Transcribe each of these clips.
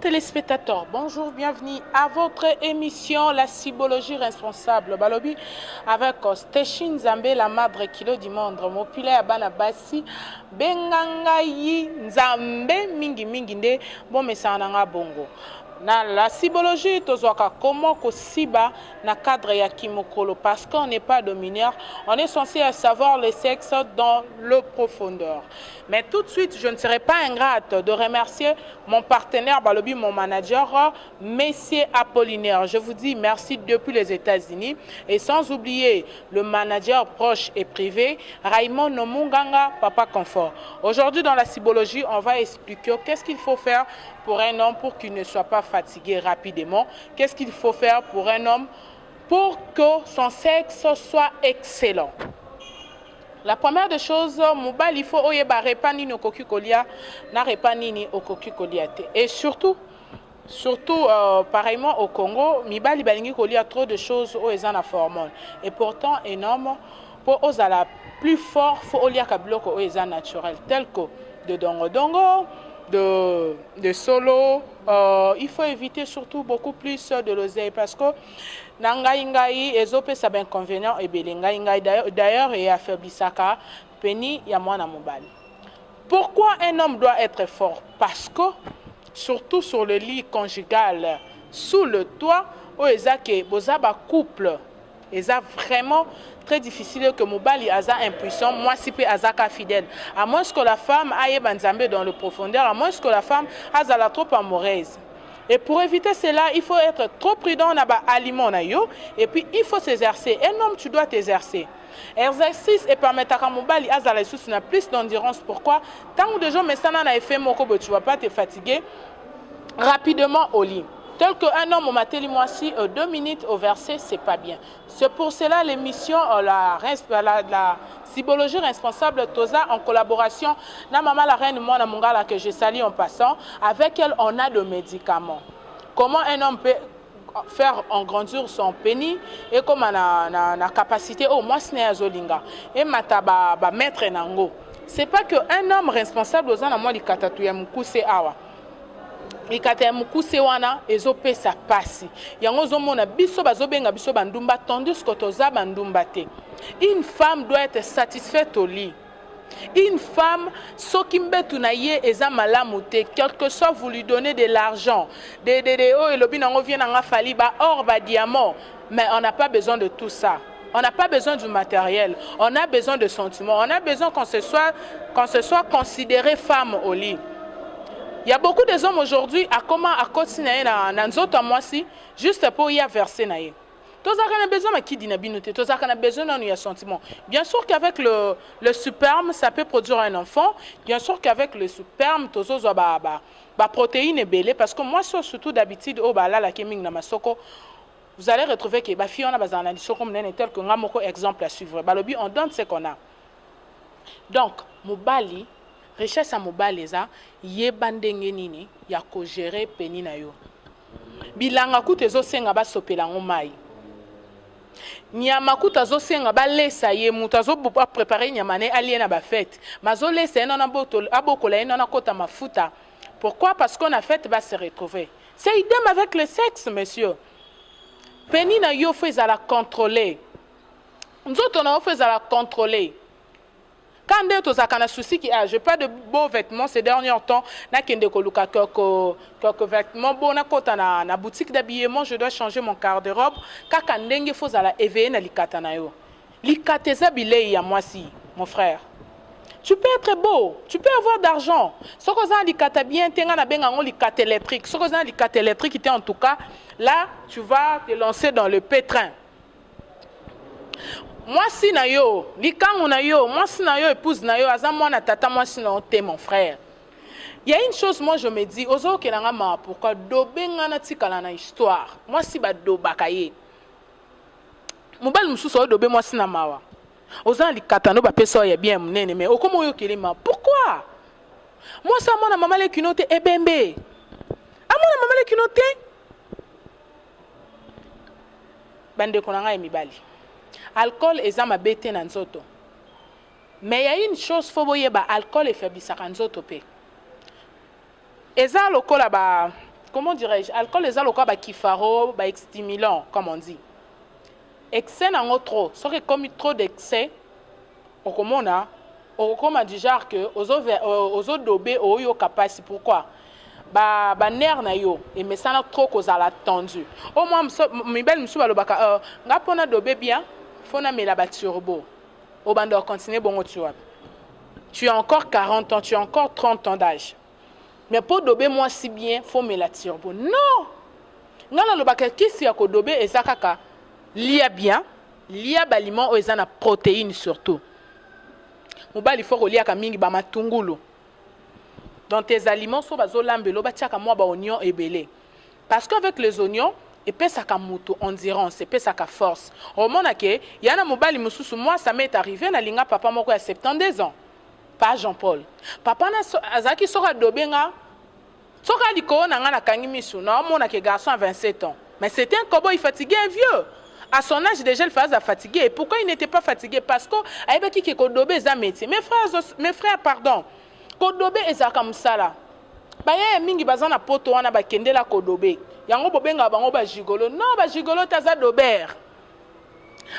téléspectateurs, bonjour, bienvenue à votre émission La Cibologie Responsable. Balobi avec Stéphine Zambé, la madre kilo du monde. Mopile abana basi, bengangayi Nzambe mingi mingi nde bon mesananga bongo. Na la cibologie, tozoaka comment que siba na cadre ya kimokolo parce qu'on n'est pas dominaire, on est censé savoir le sexe dans le profondeur. Mais tout de suite, je ne serai pas ingrate de remercier mon partenaire Balobi, mon manager, Monsieur Apollinaire. Je vous dis merci depuis les États-Unis et sans oublier le manager proche et privé, Raymond Nomunganga, Papa Confort. Aujourd'hui, dans la cibologie, on va expliquer qu'est-ce qu'il faut faire pour un homme pour qu'il ne soit pas fatigué rapidement. Qu'est-ce qu'il faut faire pour un homme pour que son sexe soit excellent. La première des choses, il faut répani no kokikolia na répani au kokikoliate. Et surtout pareillement au Congo, mibali balingi kolia trop de choses aux en hormones. Et pourtant énorme pour aux la plus fort faut olia kabloko aux en naturel tel que de dongo dongo, de solo, il faut éviter surtout beaucoup plus de l'oseille parce que nangaïngaï ezope ça ben inconvénient et belengaïngaï d'ailleurs et affaiblissaka peni ya mwana mobali. Pourquoi un homme doit être fort? Parce que surtout sur le lit conjugal, sous le toit, où ezake bozaba couple, eza vraiment très difficile que Mobali aza impuissant, moi si peu azaka fidèle. À moins que la femme aille banzambe dans le profondeur, à moins que la femme azala trop amoureuse. Et pour éviter cela, il faut être trop prudent na ba aliment na yo et puis il faut s'exercer. Un homme, tu dois t'exercer. Exercice et permettre à Mobali azala sous na plus d'endurance. Pourquoi? Tant de gens mais ça n'a effet moko, tu vas pas te fatiguer rapidement au lit. Tel qu'un homme au matin, moi si 2 minutes au verset, c'est pas bien. C'est pour cela l'émission la cibologie responsable Toza en collaboration na maman la reine Mona Mungala que je salue en passant. Avec elle, on a de médicaments. Comment un homme peut faire engrandir son pénis et comment na capacité au moins ce n'est azolinga et mataba ba mettre nango. C'est pas que un homme responsable aux ana moi li katatuya mukuse awa. Ikate mukuse wana ezope sa pasi yango zomona biso bazobenga biso bandumba tandis que toza bandumba te. Une femme doit être satisfaite au lit. Une femme sokimbetu na ye eza malamu te, quel que soit vous lui donnez de l'argent oh elobi nango vient nga fali ba or ba diamant, mais on n'a pas besoin de tout ça. On n'a pas besoin du matériel, on a besoin de sentiments, on a besoin qu'on se soit considéré femme au lit. Il y a beaucoup de hommes aujourd'hui à comment à continuer dans d'autres mois si juste pour y verser naïe. Tous a besoin de qui dina binouté, tous a besoin d'un sentiment. Bien sûr qu'avec le sperme ça peut produire un enfant. Bien sûr qu'avec le sperme tous os ba protéines et belé parce que moi surtout d'habitude au bala la keming na masoko vous allez retrouver que ba fille on a bazan na lisoko mnene tel que ngamoko exemple à suivre. Balobi on donne ce qu'on a. Donc mobali richesse à mobali za yebandenge nini ya ko gérer peni na yo bilanga kutezo senga ba sopela ngomai nyama kutazo senga ba lesa ye mutazo ba préparer nyama ne aliena ba fête mazo lesa eno na botol abokola eno na kota mafuta. Pourquoi? Parce qu'on a fête va se retrouver. C'est idem avec le sexe monsieur. Peni na yo faut la contrôler. Nzoto na faut la contrôler. Quand on a souci qui a, je pas de beaux vêtements ces derniers temps, na kende ko luka quelques vêtements bon na boutique d'habillement, je dois changer mon garde-robe. Kaka ndenge faut la éveiller na likata na yo. Likateza bilei ya moi si, mon frère. Tu peux être beau, tu peux avoir d'argent. Ce que ça likata bien, tenga na benga ngo likata électrique. Ce que ça likata électrique en tout cas, là tu vas te lancer dans le pétrin. Moi si na yo, likangu na yo, moi si na yo épouse na yo, aza moi na tata moi si na te mon frère. Il y a une chose moi je me dis, ozo ke nanga ma pourquoi dobenga na tikala na histoire. Moi si ba dobaka ye. Mobali mususu o dobe moi si na mawa. Oza likata no ba pesa ya bien munene mais okomo yo kelema. Pourquoi? Moi ça moi na mama le kinote ebembe. A moi na mama le kinote. Bande konanga e mibali. Alcool est ma bête dans nzoto. Mais il y a une chose faut boyer ba alcool et faiblissaka nzoto pe. Eza lokola ba comment dirais-je, alcool les alcool ba kifaro, ba stimulant comme on dit. Excès n'en trop, sauf que comme trop d'excès, au commun comme du genre que aux autres dobé au yo capacité pourquoi ba nerf na yo et mais ça n'a trop cause à la tendu. Au moins mi belle musu ba lobaka nga pona dobé bien, faut na mela ba turbo. Au bando continuer bon tu vois. Tu as encore 40 ans, tu as encore 30 ans d'âge. Mais pour dober moi si bien, faut me la turbo. Non! Ngala lobaka kisi ya ko dober ezakaka lia bien, lia baliment o ezana protéines surtout. Mobali faut ko lia ka mingi ba matungulu. Dans tes aliments so bazo lambelo ba tiaka moi ba oignon ebelé. Parce qu'avec les oignons, et puis ça ka moto endurance, et puis ça ka force. Au moment que yana mobali mususu moi ça m'est arrivé na linga papa moko à 72 ans. Pas Jean-Paul. Papa na azaki soka dobenga. Soka liko na nga na kangi misu na mona ke garçon à 27 ans. Mais c'était un cowboy fatigué, un vieux. À son âge déjà il faisait fatigué. Et pourquoi il n'était pas fatigué? Parce que ayebaki ke kodobé za métier. Mes frères pardon. Kodobé ezaka musala. Ba ye mingi bazana poto wana ba kendela kodobé. Yango bobenga bango ba gigolo. Non ba gigolo taza dober.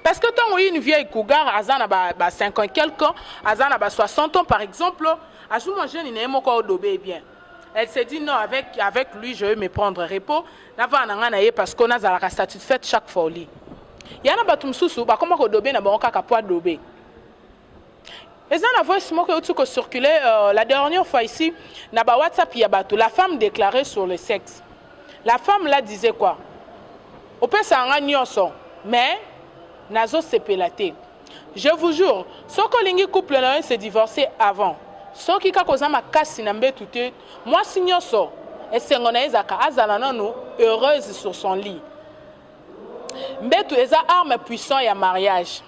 Parce que tant une vieille cougar, azana ba 50 quelques ans, azana ba 60 ans par exemple, à ce moment jeune il n'est pas dobé bien. Elle s'est dit non avec lui je vais me prendre repos, n'ava nangana ye parce qu'on a zalaka satisfait chaque fois li. Yana batum susu ba comment ko dobé na ba kaka poa dobé. Et ça na voice mo que circulait la dernière fois ici na ba WhatsApp ya bato la femme déclarait sur le sexe. La femme là disait quoi? Au peut ça nga nyonso mais nazo sepelate. Je vous jure, ce que lingi couple là s'est divorcé avant. Ce qui ka koza makasi na mbetu te, moi sinyoso et sengona ezaka azala nanu heureuse sur son lit. Mbetu eza arme puissant ya mariage.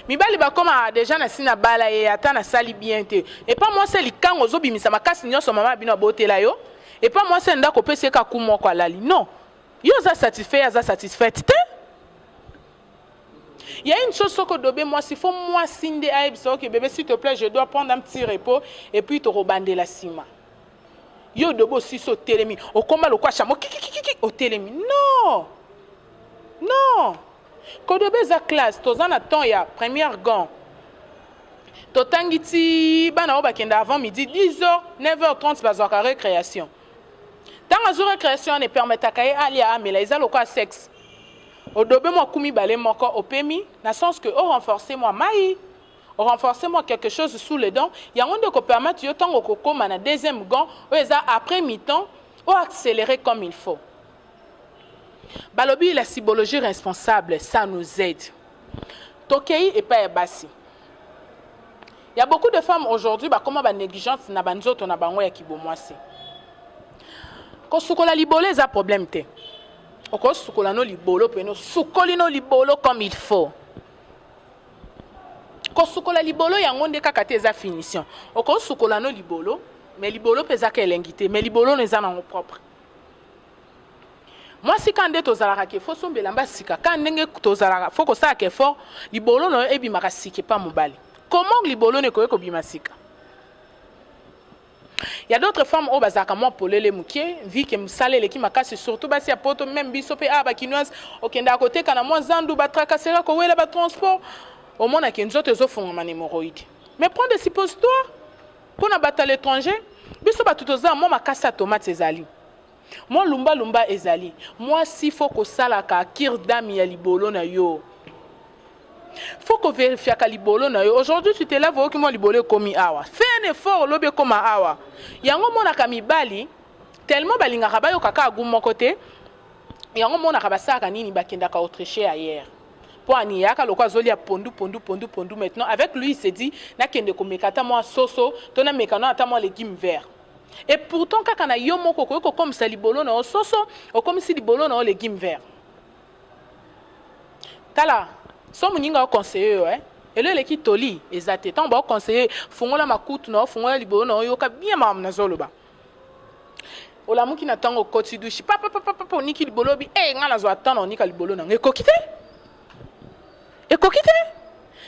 Mibali ba comme déjà na sina bala et ata na sali bien te. Et pas moi c'est likango zo bimisa makasi nyonso mama bino botela yo. Et pas moi c'est ndako pese ka kumo kwa lali. Non. Yo za satisfait te. Il y a une chose que dobé moi s'il faut moi sinde aïb so que bébé s'il te plaît je dois prendre un petit repos et puis te rebander la cima. Yo dobo si so telemi o koma lo kwa chamo kiki o telemi. Non. Non. Ko dobé za classe tozana temps ya première gant. Totangiti bana oba kenda avant midi 10h 9h30 bazaka récréation. Dans la récréation ne permet à kaye ali a amela izalo kwa sexe. Au dobé moi kumi balé mon corps au pémi, na sens que au renforcer moi maï, au renforcer moi quelque chose sous les dents, il y a un de ko permettre yo tango koko na deuxième gant, ou eza après mi-temps, ou accélérer comme il faut. Balobi la cibologie responsable, ça nous aide. Tokei et pas ebasi. Il y a beaucoup de femmes aujourd'hui bah comment ba négligence na banzoto na bango ya kibomwasi. Ko sukola libole za problème te. Oko sukola no libolo pe no sukoli no libolo comme il faut. Ko sukola libolo yango nde kaka te eza finition. Oko sukola no libolo, mais libolo peza ka elengité, mais libolo no eza nango propre. Moi si quand nde tozalaka ke fo sombela mbasika, quand ndenge tozalaka fo ko sa ke fort, libolo no ebimaka sike pa mobali. Comment libolo ne ko bimasika? Il y a d'autres femmes au bazaka moi polele mukie vi ke musale le ki makasi surtout basi ya poto même biso pe aba kinoise okenda à côté kana moi zandu batraka sera ko wela ba transport au monde ke nzoto ezofunga ma hémorroïde. Mais prends des suppositoires pour na bata l'étranger biso batutoza moi makasa tomate ezali. Moi lumba ezali. Moi si faut ko sala ka kir dami ya libolo na yo. Faut que vérifie à libolo na yo. Aujourd'hui tu te lèves au qui mon libolo komi awa. Fais un effort lobe comme awa. Yango mona kamibali tellement balinga kabayo kaka agumo côté. Yango mona kabasa kanini bakenda ka autricher ailleurs. Pour aniaka lokwa zoli a pondu maintenant avec lui il s'est dit na kende ko mekata moi soso tona mekano ata moi légumes verts. Et pourtant kaka na yo moko ko comme ça libolo na soso o comme si libolo na légumes verts. Tala somme ninga au conseiller hein et le qui toli ezate tant ba conseiller fungola makutu na fungola libolo na yo ka bien mam na zoloba ola muki na tango koti dushi papa niki libolo bi nga zo attendre nika libolo na ekokite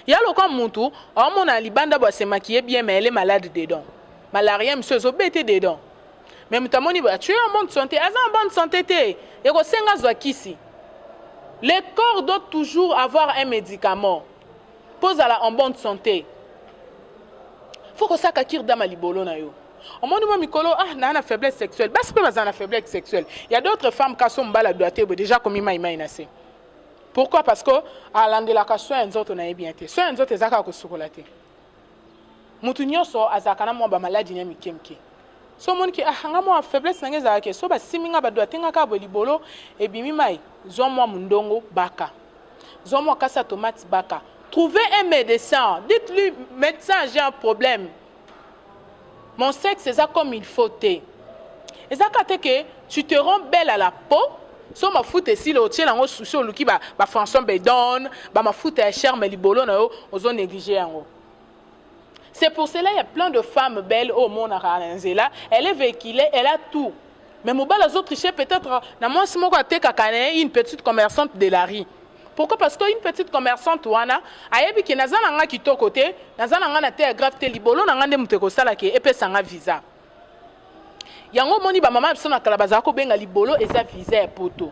yalo comme muntu o mona libanda bo se maquiller bien mais elle est malade dedans malaria monsieur zo bête dedans mais mutamoni ba tu es en bonne santé, aza en bonne santé te. Et ko senga zwakisi. Le corps doit toujours avoir un médicament. Pose en bonne santé. Faut que ça kakir dama libolo na yo. Au moins nous mikolo na faiblesse sexuelle. Bas pe bazana faiblesse sexuelle. Il y a d'autres femmes qui sont mbala doité déjà comme ima inase. Pourquoi? Parce que à l'andela ka soin nzoto na bien te. Soin nzoto ezaka ko sukolate. Mutu nyonso azakana mo ba maladie nya mikemke. So mon ki nga mo faiblesse na ngeza ke so ba siminga ba doité nga ka bo libolo e bimi mai zo mo mundongo baka. Zo mo kasa tomate baka. Trouvez un médecin. Dites-lui, médecin, j'ai un problème. Mon sexe, c'est ça comme il faut. Et ça, que tu te rends belle à la peau. Si ma foute ici, le tien, on soucie au luki, bah François Bedon, bah ma foute est chère, mais les bolons, on ont négligé en haut. C'est pour cela qu'il y a plein de femmes belles au monde à là. Elle est véhiculée, elle a tout. Mais mon bas, les autres trichés, peut-être, dans mon simo, une petite commerçante de la rue. Pourquoi? Parce qu'une petite commerçante wana ayebi ki nazana nga kitoko te nazana nga na te grave te libolo na nga nde muteko sala ke epesa nga visa yango moni ba mama biso na kalabaza ko benga libolo eza visa ya poto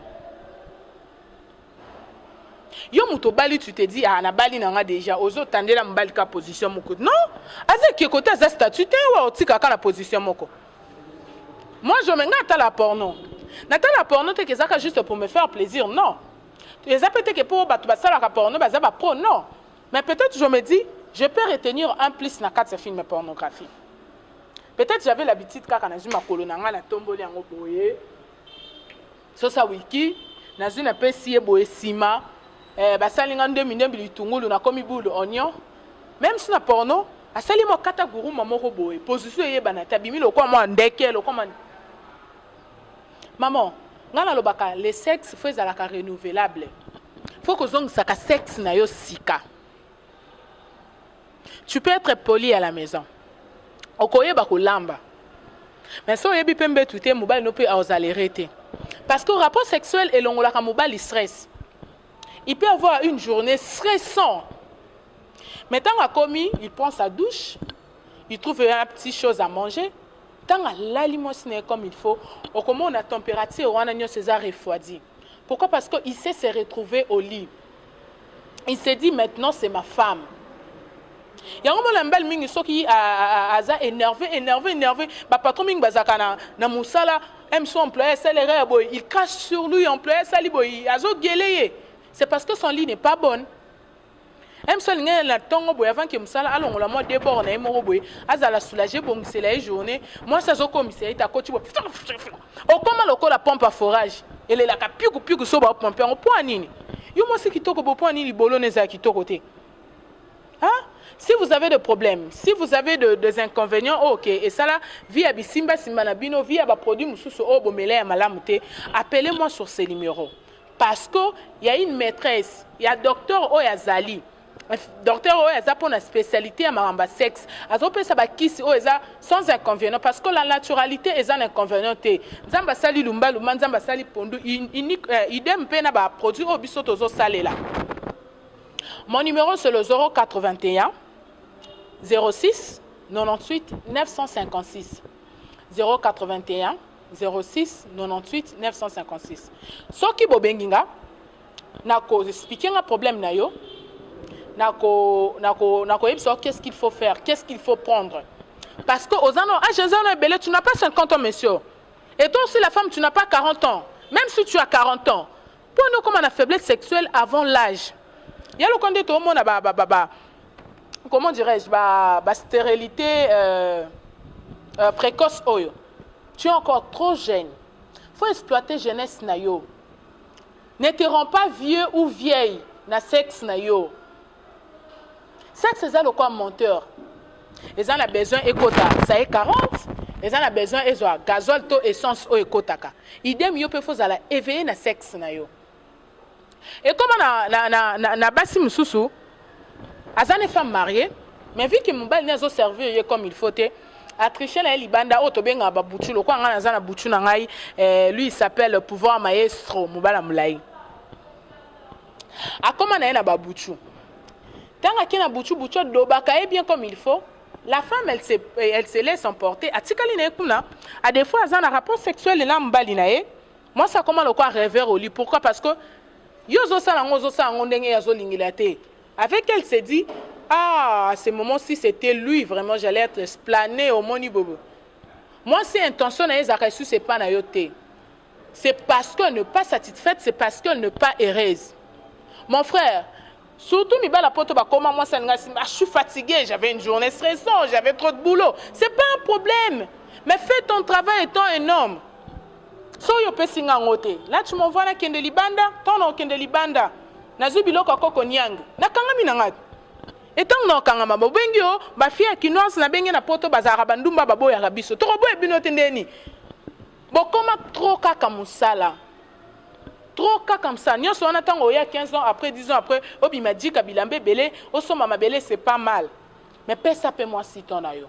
yo muto bali tu te dis na bali na nga déjà ozo tandela mbali ka position moko non aze ki côté za statut te wa otika ka na position moko. Moi je menga ta la porno te ke zaka juste pour me faire plaisir, non. Les peut-être que pour la porno, pro, non. Mais peut-être je me dis, je peux retenir un plus dans 4 films pornographiques. Peut-être j'avais l'habitude quand je ma colonanga la tombe de boye. So ça wiki, na une peu si boye sima, basalinga 2 minutes bitungulu na komi boule oignon. Même si na porno, asali mo kata guru mamoko boye. Position yeba na tabimi lo kwa mo ndeke lo kwa maman. Le sexe faut être renouvelable. Faut que ça sexe na yo sika. Tu peux être poli à la maison. Okoye ba ko lamba. Mais so yebi pembe tuté mobile no peut alerter. Parce que le rapport sexuel et l'ongola ka mobile stress. Il peut avoir une journée stressante. Maintenant à commis, il prend sa douche, il trouve une petite chose à manger. Tant l'aliment n'est comme il faut, au comment la température, on a César refroidi. Pourquoi? Parce qu'il sait se retrouver au lit. Il s'est dit maintenant c'est ma femme. Il y a un moment où il est énervé. Patron mingi bazakana na musala, aime son employé, il cache sur lui employé sali boy, azo geleye. C'est parce que son lit n'est pas bon. Même si la tongo boy avant que musala allons la moi débord na emoro boy azala soulager bon c'est la journée moi ça zo comme c'est ta coach au comment le la pompe à forage elle est la piku so ba pomper on point nini yo moi c'est qui toko bo point nini boloneza qui toko te hein. Si vous avez des problèmes, si vous avez des inconvénients, ok, et ça là via bisimba simbanabino via ba produit mususu obo mele malamute, appelez-moi sur ces numéros parce que il y a une maîtresse, il y a docteur Oyazali. Docteur Oyaza pour la spécialité à maramba sexe. Azope ça ba kisi Oyaza sans inconvénient parce que la naturalité est un inconvénient. Nzamba sali lumba lumba nzamba sali pondu idem pena ba produit obiso tozo salé là. Mon numéro c'est le 081 06 98 956 081 06 98 956. Soki bobenginga nako expliquer un problème na yo. Qu'est-ce qu'il faut faire, qu'est-ce qu'il faut prendre. Parce que aux années, tu n'as pas 50 ans, monsieur. Et toi aussi, la femme, tu n'as pas 40 ans. Même si tu as 40 ans. Pour nous, comme on a faiblesse sexuelle avant l'âge. Il y a le condé tout le monde, comment dirais-je, stérilité précoce. Tu es encore trop jeune. Il faut exploiter jeunesse. Ne te rends pas vieux ou vieille na sexe. Sexe, c'est le corps monteur. Ils ont besoin d'écouter. Ça est 40. Ils ont besoin de gazole, to essence, ou écoutaka. Idem, yo peut faire la éveiller na sexe na yo. Et comme na basi mususu, azane femme mariée, mais vu que mon bal n'a pas servi comme il faut, a triché na libanda o to benga ba butu lo kwa ngana zana butu na ngai, lui il s'appelle pouvoir maestro mobala mulai. A comment na ba butu. Tant qu'il y a butu do bakaye bien comme il faut, la femme, elle se laisse emporter. À des fois, elle a un rapport sexuel et là, moi, ça commence à rêver au lit. Pourquoi? Parce que avec elle, s'est dit, ah, à ce moment-ci, c'était lui, vraiment, j'allais être splané au Moni Bobo. Moi, c'est intention, c'est pas nayoté. C'est parce qu'elle n'est pas satisfaite, c'est parce qu'elle n'est pas heureuse. Mon frère, surtout, moi, je suis fatiguée, j'avais une journée stressante, j'avais trop de boulot. C'est pas un problème. Mais fais ton travail étant un homme. So yo pesi ngote. Là tu m'envoies na kende libanda, tono kende libanda. Nazu biloko koko nyang. Na kanga minangat. Etant no kanga mabo bengi yo, ba fia kinoise na bengi na poto bazara bandumba babo ya rabiso. To boye bino tendeni. Bokoma trop kaka musala. Trop kaka comme ça. Nyon so on attend il y a 15 ans après 10 ans après, obi m'a dit kabilambe belé, oso mama belé c'est pas mal. Mais paie ça paie moi si ton ayo.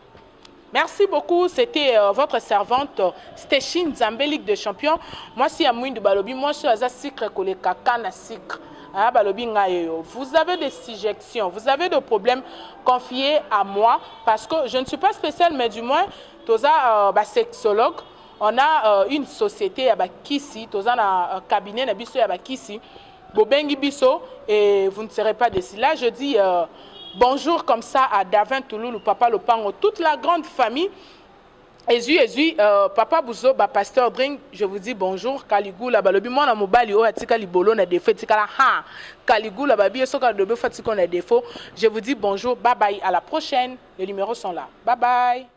Merci beaucoup, c'était votre servante Stéchine Zambé, Ligue des Champions. Moi, si Amouine de Balobi, moi, je suis à Sikre, Kole Kaka na Sikre. Vous avez des suggestions, vous avez des problèmes, confiés à moi parce que je ne suis pas spéciale, mais du moins, toza sexologue. On a une société à Kissi, toza un cabinet na biso à Kissi, Bobengi biso, et vous ne serez pas d'ici. Là, je dis bonjour comme ça à Davin Touloulou, Papa Lopango, toute la grande famille. Ezu, Papa Bouzo, Pasteur Drink, je vous dis bonjour. Caligula, balobi moi na mobali o atika libolo na défaut, tikala ha. Caligula babi soka dobe fatikon na défaut. Je vous dis bonjour, bye bye, à la prochaine. Les numéros sont là. Bye bye.